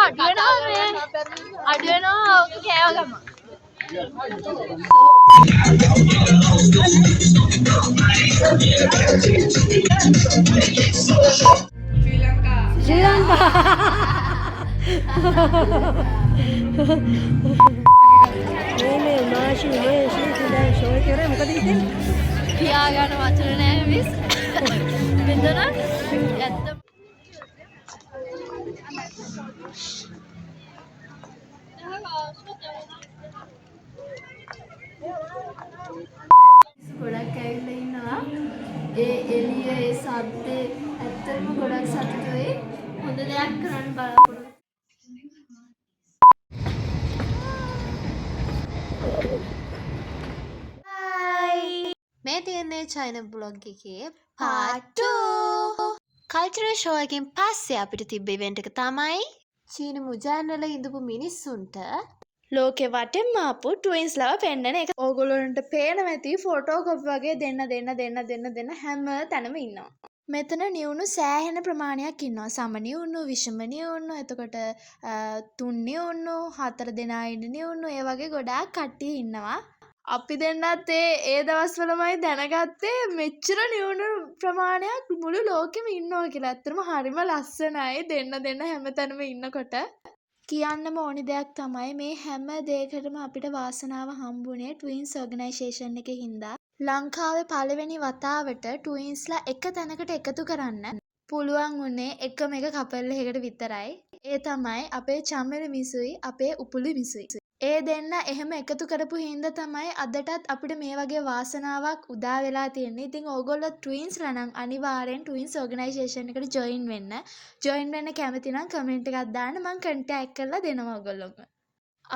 අඩු වෙනවා මේ අඩු වෙනවා ඔක කෑව ගම. ශ්‍රී ලංකා මේ මාෂි මේ ශ්‍රී ෂෝ කරේ මොකද ඉතින් කියා ගන්න වචන නැහැ මිස්. මෙතන ඇත්ත ගොඩක් ඇවිල්ලා ඉන්නවා. ඒ එළිය ඒ සද්දේ ඇත්තටම ගොඩක් සතුටුයි. හොඳ දෙයක් කරන්න බලාපොරොත්තු. මේ තියන්නේ චයින බ්ලොග් එකේ part 2. කල්චරල් ෂෝ එකෙන් පස්සේ අපිට තිබ්බ ඉවෙන්ට් එක තමයි චීන මුජාන් වල ඉඳපු මිනිස්සුන්ට ලෝකෙ වටෙන්ම ආපු ට්වින්ස්ලව පෙන්නන එක. ඕගොල්ලන්ට පේනවා ඇති ෆොටෝ කොපි වගේ දෙන්න හැම තැනම ඉන්නවා. මෙතන නිවුණු සෑහෙන ප්‍රමාණයක් ඉන්නවා. සම නිවුණු, විෂම නිවුණු, එතකොට තුන් නිවුණු, 4 දෙනා ඉන්න නිවුණු, ඒ වගේ ගොඩාක් කට්ටිය ඉන්නවා. අපි දෙන්නත් ඒ දවස්වලමයි දැනගත්තේ මෙච්චර නිවුණු ප්‍රමාණයක් මුළු ලෝකෙම ඉන්නවා කියලා. ඇත්තටම හරිම ලස්සනයි දෙන්න හැමතැනම ඉන්නකොට. කියන්නම ඕනි දෙයක් තමයි මේ හැම දෙයකටම අපිට වාසනාව හම්බුනේ ට්වින්ස් ඕගනයිසේෂන් එකේ හින්දා. ලංකාවේ පළවෙනි වතාවට ට්වින්ස්ලා එක තැනකට එකතු කරන්න පුළුවන් වුණේ එකම එක කපල් එකකට විතරයි. ඒ තමයි අපේ චමිලි මිසුයි අපේ උපුලි මිසුයි. ඒ දෙන්න එහෙම එකතු කරපු හින්දා තමයි අදටත් අපිට මේ වගේ වාසනාවක් උදා වෙලා තියෙන්නේ. ඉතින් ඕගොල්ලෝ ට්වින්ස්ලා නම් අනිවාර්යෙන් ට්වින්ස් ඕගනයිසේෂන් එකට ජොයින් වෙන්න. ජොයින් වෙන්න කැමති නම් කමෙන්ට් එකක් දාන්න මම කන්ටැක්ට් කරලා දෙනවා ඕගොල්ලොම.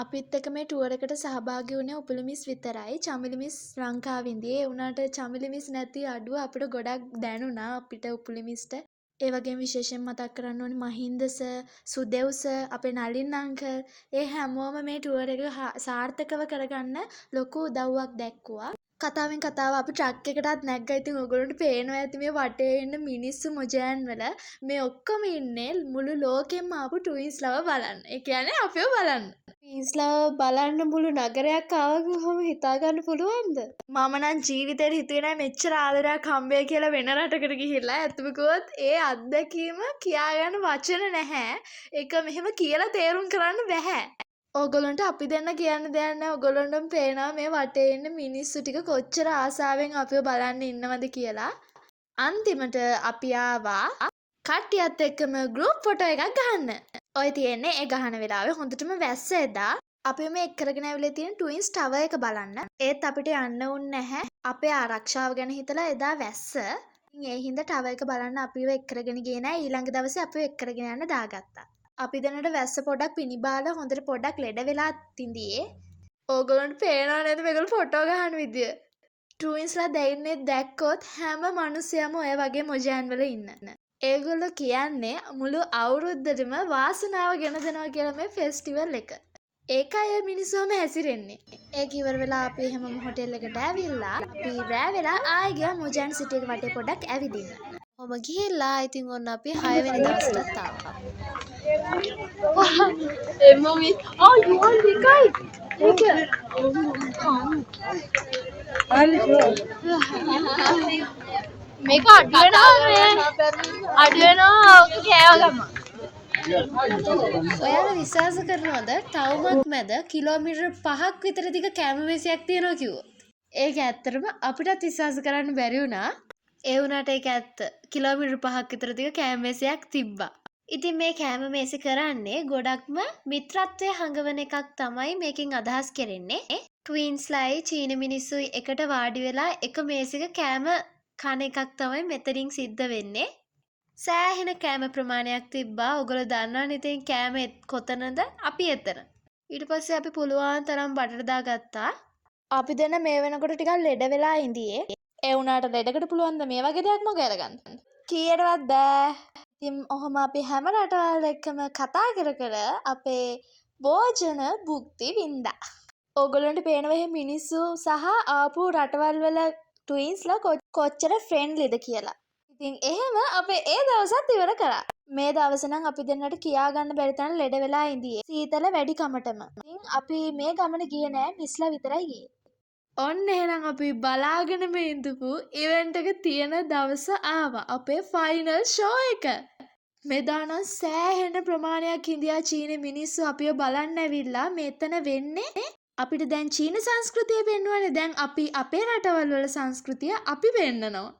අපිත් එක්ක මේ ටුවර් එකට සහභාගී වුණේ උපුලි මිස් විතරයි. චමිලි මිස් ලංකාවින්දී. ඒ වුණාට චමිලි මිස් නැති අඩුව අපිට ගොඩක් දැනුණා අපිට උපුලි මිස්ට. ඒ වගේම විශේෂයෙන් මතක් කරන්න ඕනේ මහින්ද සර්, සුදෙව් සර්, අපේ නලින් අංකල් ඒ හැමෝම මේ ටුවර් එක සාර්ථකව කරගන්න ලොකු උදව්වක් දැක්කුවා. කතාවෙන් කතාව අපි ට්‍රක් එකටත් නැග්ගා. ඉතින් ඔයගොල්ලන්ට පේනවා ඇති මේ වටේ ඉන්න මිනිස්සු මොජෑන් වල මේ ඔක්කොම ඉන්නේ මුළු ලෝකෙම ආපු ට්වින්ස්ලව බලන්න. ඒ කියන්නේ අපිව බලන්න. ට්වින්ස්ලව බලන්න මුළු නගරයක් ආවම හිතා ගන්න පුළුවන්ද? මම නම් ජීවිතේ හිතුවේ නෑ මෙච්චර ආදරයක් හම්බෙයි කියලා වෙන රටකට ගිහිල්ලා. ඇත්තම කිව්වොත් ඒ අත්දැකීම කියාගන්න වචන නැහැ. ඒක මෙහෙම කියලා තේරුම් කරන්න බැහැ. ඕගොල්ලන්ට අපි දෙන්න කියන්න දෙයක් නැහැ. ඕගොල්ලන්ටම පේනවා මේ වටේ ඉන්න මිනිස්සු ටික කොච්චර ආසාවෙන් අපිව බලන්න ඉන්නවද කියලා. අන්තිමට අපි ආවා කට්ටියත් එක්කම ගෲප් ෆොටෝ එකක් ගන්න. ඔය තියෙන්නේ ඒ ගහන වෙලාවේ හොඳටම වැස්ස එදා අපි මේ එක් කරගෙන ඇවිල්ලා තියෙන ට්වින්ස් ටවර් එක බලන්න. ඒත් අපිට යන්න උන් නැහැ. අපේ ආරක්ෂාව ගැන හිතලා එදා වැස්ස. ඒ හින්දා ටවර් එක බලන්න අපිව එක් කරගෙන ගියේ නැහැ. ඊළඟ දවසේ අපිව එක් කරගෙන යන්න දාගත්තා. අපි දැනට වැස්ස පොඩක් පිනිබාලා හොඳට පොඩක් ලෙඩ වෙලා තින්දියේ. ඕගොල්ලන්ට පේනව නේද මේගොල්ලෝ ෆොටෝ ගහන විදිය? ට්වින්ස්ලා දෙන්නේ දැක්කොත් හැම මිනිස්සයම ඔය වගේ මොජෑන් වල ඉන්න. ඒගොල්ලෝ කියන්නේ මුළු අවුරුද්දටම වාසනාව ගෙන දෙනවා කියලා මේ ෆෙස්ටිවල් එක. ඒකයි මිනිස්සුම හැසිරෙන්නේ. ඒක ඉවර වෙලා අපි හැමෝම හොටෙල් එකට ඇවිල්ලා අපි රෑ වෙලා ආයෙ ගියා මොජෑන් සිටි එක වටේ පොඩක් ඇවිදින්න. ඔම ගිහිල්ලා ඉතින් ඔන්න අපි 6 වෙනි දවසට ආවා. Mommy, oh, you want the kite? Take it. මේක අඩු වෙනවා මේ අඩු වෙනවා ඔක කෑව ගම. ඔයාලා විශ්වාස කරනවද ටවුමක් මැද කිලෝමීටර් 5ක් විතර දිග කැම මේසයක් තියෙනවා කිව්වොත්? ඒක ඇත්තටම අපිටත් විශ්වාස කරන්න බැරි වුණා. ඒ වුණාට ඒක ඇත්ත. කිලෝමීටර් 5ක් විතර දිග කැම මේසයක් තිබ්බා. ඉතින් මේ කෑම මේසෙ කරන්නේ ගොඩක්ම මිත්‍රත්වයේ හංගවන එකක් තමයි මේකෙන් අදහස් කරන්නේ. ට්වින්ස්ලයි චීන මිනිස්සුයි එකට වාඩි වෙලා එක මේසෙක කෑම කන එකක් තමයි මෙතනින් සිද්ධ වෙන්නේ. සෑහෙන කෑම ප්‍රමාණයක් තිබ්බා. ඔයගොල්ලෝ දන්නවනේ ඉතින් කෑම කොතනද? අපි එතන. ඊට පස්සේ අපි පුළුවන් තරම් බඩට දාගත්තා. අපි දෙන මේ වෙනකොට ටිකක් ලෙඩ වෙලා ඉඳියේ. ඒ වුණාට ලෙඩකට පුළුවන් ද මේ වගේ දෙයක් මොකද ගන්න? කීයටවත් බෑ. ඉතින් ඔහොම අපි හැම රටවල් එක්කම කතා කර අපේ භෝජන භුක්ති වින්දා. ඕගොල්ලන්ට පේනවා මේ මිනිස්සු සහ ආපු රටවල් වල ට්වින්ස්ලා කොච්චර ෆ්‍රෙන්ඩ්ලිද කියලා. ඉතින් එහෙම අපේ ඒ දවසත් ඉවර කරා. මේ දවස් නම් අපි දෙන්නට කියා ගන්න බැරි තරම් ලෙඩ වෙලා ඉඳියේ. සීතල වැඩි කමටම. ඉතින් අපි මේ ගමන ගියේ නෑ මිස්ලා විතරයි ගියේ. ඔන්න එහෙනම් අපි බලාගෙනම ඉඳපු ඉවෙන්ට් එක තියෙන දවස ආවා. අපේ ෆයිනල් ෂෝ එක. මෙදා නම් සෑහෙන ප්‍රමාණයක් ඉන්දියා චීන මිනිස්සු අපිව බලන්න ඇවිල්ලා මෙතන වෙන්නේ අපිට දැන් චීන සංස්කෘතිය පෙන්වන්නේ. දැන් අපි අපේ රටවල් වල සංස්කෘතිය අපි පෙන්නනවා.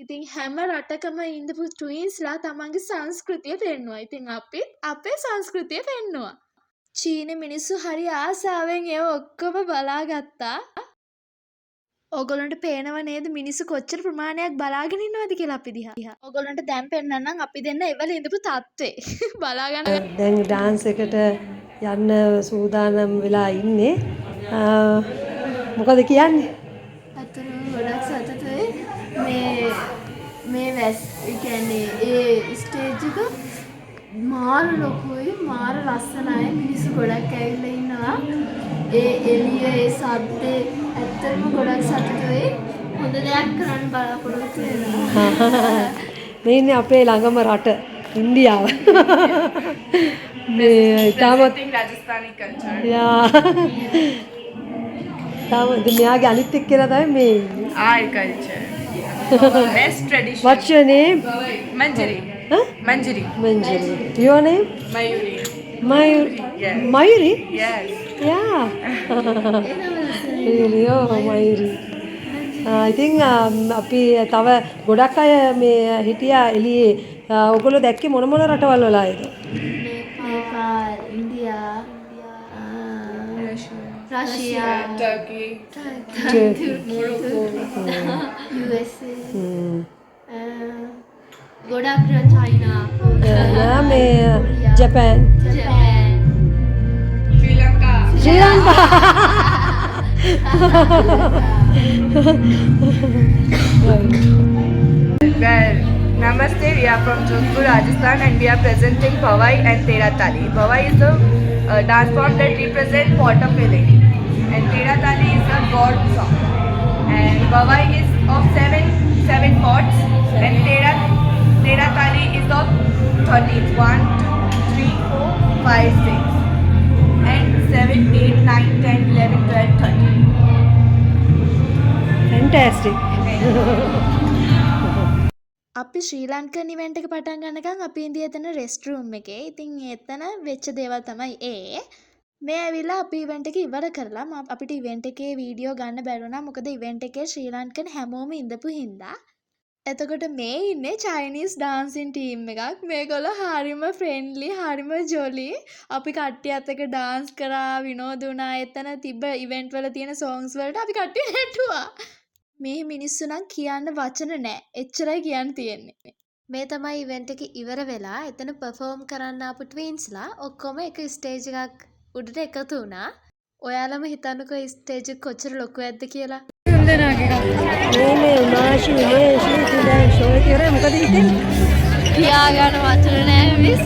ඉතින් හැම රටකම ඉඳපු ට්වින්ස්ලා තමන්ගේ සංස්කෘතිය පෙන්නුවා. ඉතින් අපිත් අපේ සංස්කෘතිය පෙන්නුවා. චීන මිනිස්සු හරි ආසාවෙන් ඒව ඔක්කොම බලාගත්තා. ඕගොල්ලන්ට පේනව නේද මිනිස්සු කොච්චර ප්‍රමාණයක් බලාගෙන ඉන්නවද කියලා අපි දිහා. ඕගොල්ලන්ට දැන් පෙන්නන්නම් අපි දෙන්න එවල ඉඳපු තත්ත්වේ. බලාගන්න. දැන් ඩාන්ස් එකට යන්න සූදානම් වෙලා ඉන්නේ. මොකද කියන්නේ? අතන ගොඩක් සතුටුයි. මේ වැස් කියන්නේ ඒ ස්ටේජ් එක මාර ලොකුයි, මාර ලස්සනයි. මිනිස්සු ගොඩක් ඇවිල්ලා ඉන්නවා. ඒ එළිය ඒ සද්දේ ඇත්තටම ගොඩක් සතුටුයි. හොඳ දෙයක් කරන්න බලාපොරොත්තු වෙනවා. මේ ඉන්නේ අපේ ළඟම රට ඉන්දියාව. මේ තාමත් Rajasthani culture. යා. තාමත් මෙයාගේ අනිත් එක්කලා තමයි මේ ඉන්නේ. Our culture. Best tradition. What's your name? Manjari. Huh? Manjari. Manjari. Your name? Mayuri. Mayuri. Yes. Mayuri? Yes. Yeah. Really? Oh, Mayuri. ඉතින් අපි තව ගොඩක් අය මේ හිටියා එළියේ. ඔයගොල්ලෝ දැක්කේ මොන මොන රටවල් වලයිද? Nepal, India, Russia, Turkey. Morocco, USA, Hmm. ගොඩක් චයිනා, යා මේ Japan. Japan, Sri Lanka. Sri Lanka. Well, namaste. We are from Jodhpur, Rajasthan, and we are presenting Bhavai and Tera Tali. Bhavai is the dance form that represents water feeling, and Tera Tali is a god song. And Bhavai is of seven chords, and Tera Tali is of 13. 1, 2, 3, 4, 5, 6, and 7, 8, 9, 10, 11, 12, 13. Fantastic. අපි ශ්‍රී Lankan event එක පටන් ගන්නකම් අපි ඉඳිය එතන rest room එකේ. ඉතින් එතන වෙච්ච දේවල් තමයි ඒ. මේ ඇවිල්ලා අපි ඉවෙන්ට් එක ඉවර කරලා අපිට ඉවෙන්ට් එකේ වීඩියෝ ගන්න බැරුණා. මොකද ඉවෙන්ට් එකේ ශ්‍රී ලංකන් හැමෝම ඉඳපු හින්දා. එතකොට මේ ඉන්නේ චයිනීස් ඩාන්සින් ටීම් එකක්. මේගොල්ලෝ හරිම ෆ්‍රෙන්ඩ්ලි, හරිම ජොලි. අපි කට්ටියත් එක්ක ඩාන්ස් කරා, විනෝද වුණා. එතන තිබ්බ ඉවෙන්ට් වල තියෙන සෝංග්ස් වලට අපි කට්ටිය නැටුවා. මේ මිනිස්සු නම් කියන්න වචන නෑ. එච්චරයි කියන්න තියෙන්නේ. මේ තමයි ඉවෙන්ට් එක ඉවර වෙලා එතන පර්ෆෝම් කරන්න ආපු ට්වින්ස්ලා ඔක්කොම එක ස්ටේජ් එකක් උඩට එකතු වුණා. ඔයාලම හිතන්නකෝ ස්ටේජ් එක කොච්චර ලොකු ඇද්ද කියලා. මේ මාෂි මේ ශ්‍රී ෂෝ එක ඉවරයි මොකද හිතෙන්නේ? කියාගන්න වචන නෑ මිස්.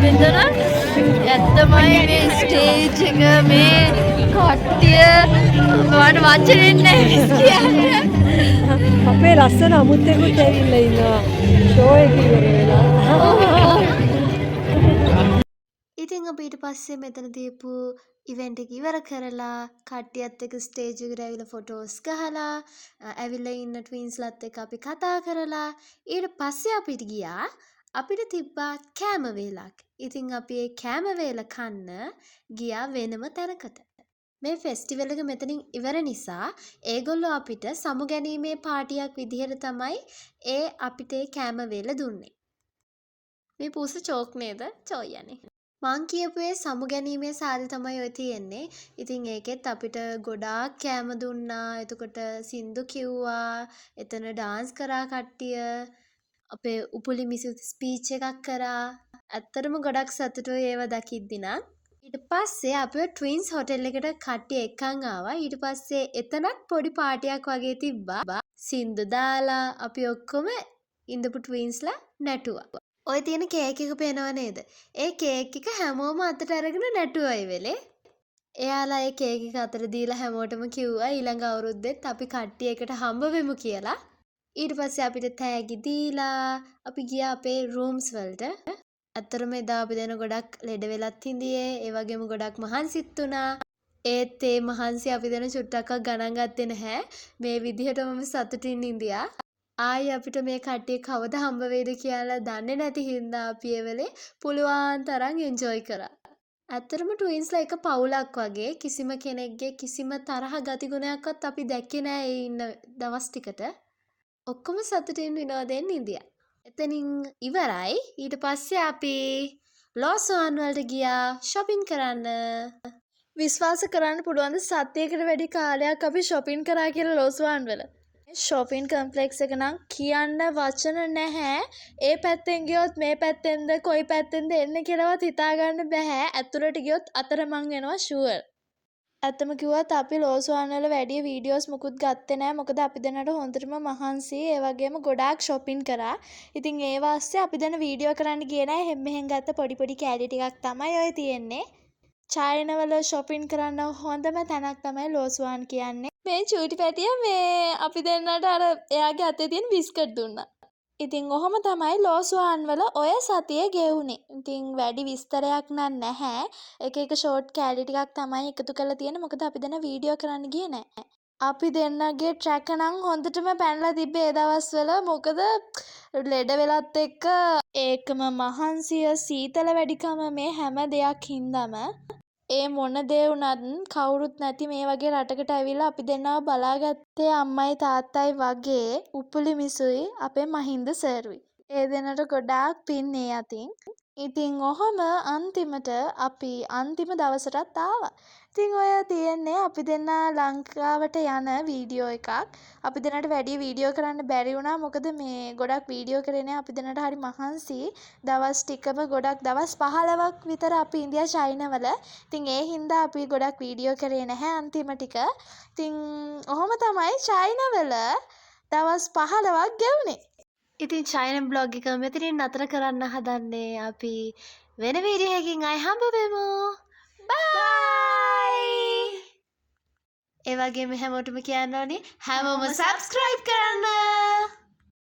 මෙතන ඇත්තමයි මේ ස්ටේජ් එක මේ කට්ටිය මට වචනේ නෑ මිස් කියන්නේ. අපේ ලස්සන අමුත්තෙකුත් ඇවිල්ලා ඉන්නවා ෂෝ එක ඉවර වෙලා. ඉතින් අපි ඊට පස්සේ මෙතන දීපු ඉවෙන්ට් එක ඉවර කරලා කට්ටියත් එක්ක ස්ටේජ් එකට ඇවිල්ලා ෆොටෝස් ගහලා ඇවිල්ලා ඉන්න ට්වින්ස්ලාත් එක්ක අපි කතා කරලා ඊට පස්සේ අපිට ගියා අපිට තිබ්බා කෑම වේලක්. ඉතින් අපි ඒ කෑම වේල කන්න ගියා වෙනම තැනකට. මේ ෆෙස්ටිවල් එක මෙතනින් ඉවර නිසා ඒගොල්ලෝ අපිට සමු ගැනීමේ පාටියක් විදිහට තමයි ඒ අපිට ඒ කෑම වේල දුන්නේ. මේ පූස චෝක් නේද? චෝයනේ. මං කියපුවේ සමු ගැනීමේ සාදි තමයි ඔය තියෙන්නේ. ඉතින් ඒකෙත් අපිට ගොඩාක් කෑම දුන්නා. එතකොට සින්දු කිව්වා. එතන ඩාන්ස් කරා කට්ටිය. අපේ උපුලි මිසු ස්පීච් එකක් කරා. ඇත්තටම ගොඩක් සතුටුයි ඒව දකිද්දි නම්. ඊට පස්සේ අපිව ට්වින්ස් හොටෙල් එකට කට්ටිය එක්කන් ආවා. ඊට පස්සේ එතනත් පොඩි පාටියක් වගේ තිබ්බා. සින්දු දාලා අපි ඔක්කොම ඉඳපු ට්වින්ස්ලා නැටුවා. ඔය තියෙන කේක් එක පේනව නේද? ඒ කේක් එක හැමෝම අතට අරගෙන නැටුවා ඒ වෙලේ. එයාලා ඒ කේක් එක අතට දීලා හැමෝටම කිව්වා ඊළඟ අවුරුද්දෙත් අපි කට්ටිය එකට හම්බ වෙමු කියලා. ඊට පස්සේ අපිට තෑගි දීලා අපි ගියා අපේ රූම්ස් වලට. ඇත්තටම එදා අපි දෙන ගොඩක් ලෙඩ වෙලත් හිඳියේ. ඒ වගේම ගොඩක් මහන්සිත් වුණා. ඒත් ඒ මහන්සි අපි දෙන චුට්ටක්වත් ගණන් ගත්තේ නැහැ. මේ විදිහටම සතුටින් ඉඳියා. ආයි අපිට මේ කට්ටිය කවදා හම්බ වෙයිද කියලා දන්නේ නැති හින්දා අපි ඒ වෙලේ පුළුවන් තරම් එන්ජොයි කරා. ඇත්තටම ට්වින්ස්ලා එක පවුලක් වගේ කිසිම කෙනෙක්ගේ කිසිම තරහ ගතිගුණයක්වත් අපි දැක්කේ නෑ ඒ ඉන්න දවස් ටිකට. ඔක්කොම සතුටින් විනෝදයෙන් ඉඳියා. එතනින් ඉවරයි. ඊට පස්සේ අපි ලෝසුවන් වලට ගියා shopping කරන්න. විශ්වාස කරන්න පුළුවන් සතියකට වැඩි කාලයක් අපි shopping කරා කියලා ලෝසුවන් වල. shopping complex එක නම් කියන්න වචන නැහැ. ඒ පැත්තෙන් ගියොත් මේ පැත්තෙන්ද කොයි පැත්තෙන්ද එන්නේ කියලාවත් හිතාගන්න බෑ. ඇතුළට ගියොත් අතරමං වෙනවා sure. ඇත්තම කිව්වත් අපි ලෝසුවන් වල වැඩි වීඩියෝස් මුකුත් ගත්තේ නැහැ. මොකද අපි දෙන්නට හොඳටම මහන්සි. ඒ වගේම ගොඩාක් shopping කරා. ඉතින් ඒ වාස්සේ අපි දැන් වීඩියෝ කරන්න ගියේ නැහැ. හැම්මෙහෙන් ගත්ත පොඩි පොඩි කැලි ටිකක් තමයි ඔය තියෙන්නේ. චයිනවල shopping කරන්න හොඳම තැනක් තමයි ලෝසුවන් කියන්නේ. මේ චූටි පැටියා මේ අපි දෙන්නට අර එයාගේ අතේ තියෙන බිස්කට් දුන්නා. ඉතින් ඔහොම තමයි ලෝසුවන් වල ඔය සතිය ගෙවුනේ. ඉතින් වැඩි විස්තරයක් නැහැ. එක එක ෂෝට් කැලි ටිකක් තමයි එකතු කරලා තියෙන්නේ. මොකද අපි දෙන්න වීඩියෝ කරන්න ගියේ නැහැ. අපි දෙන්නගේ ට්‍රැක් නම් හොඳටම පැනලා තිබ්බේ ඒ දවස්වල. මොකද ලෙඩ වෙලත් එක්ක ඒකම මහන්සිය සීතල වැඩිකම මේ හැම දෙයක් හින්දාම ඒ මොන දේ වුණත් කවුරුත් නැති මේ වගේ රටකට ඇවිල්ලා අපි දෙන්නව බලාගත්තේ අම්මයි තාත්තයි වගේ උපුලි මිසුයි අපේ මහින්ද සර්වි. ඒ දෙන්නට ගොඩාක් පින් ඒ අතින්. ඉතින් ඔහොම අන්තිමට අපි අන්තිම දවසටත් ආවා. ඉතින් ඔය තියෙන්නේ අපි දෙන්න ලංකාවට යන වීඩියෝ එකක්. අපි දෙන්නට වැඩි වීඩියෝ කරන්න බැරි වුණා. මොකද මේ ගොඩක් වීඩියෝ කරේ නෑ. අපි දෙන්නට හරි මහන්සි. දවස් ටිකම ගොඩක් දවස් 15ක් විතර අපි ඉන්දියා චයිනවල. ඉතින් ඒ හින්දා අපි ගොඩක් වීඩියෝ කරේ නැහැ අන්තිම ටික. ඉතින් ඔහොම තමයි චයිනවල දවස් 15ක් ගෙවුනේ. ඉතින් චයින බ්ලොග් එක මෙතනින් නතර කරන්න හදන්නේ. අපි වෙන වීඩියෝ එකකින් ආයි හම්බ වෙමු. බයි. ඒ වගේම හැමෝටම කියන්න ඕනේ හැමෝම subscribe කරන්න.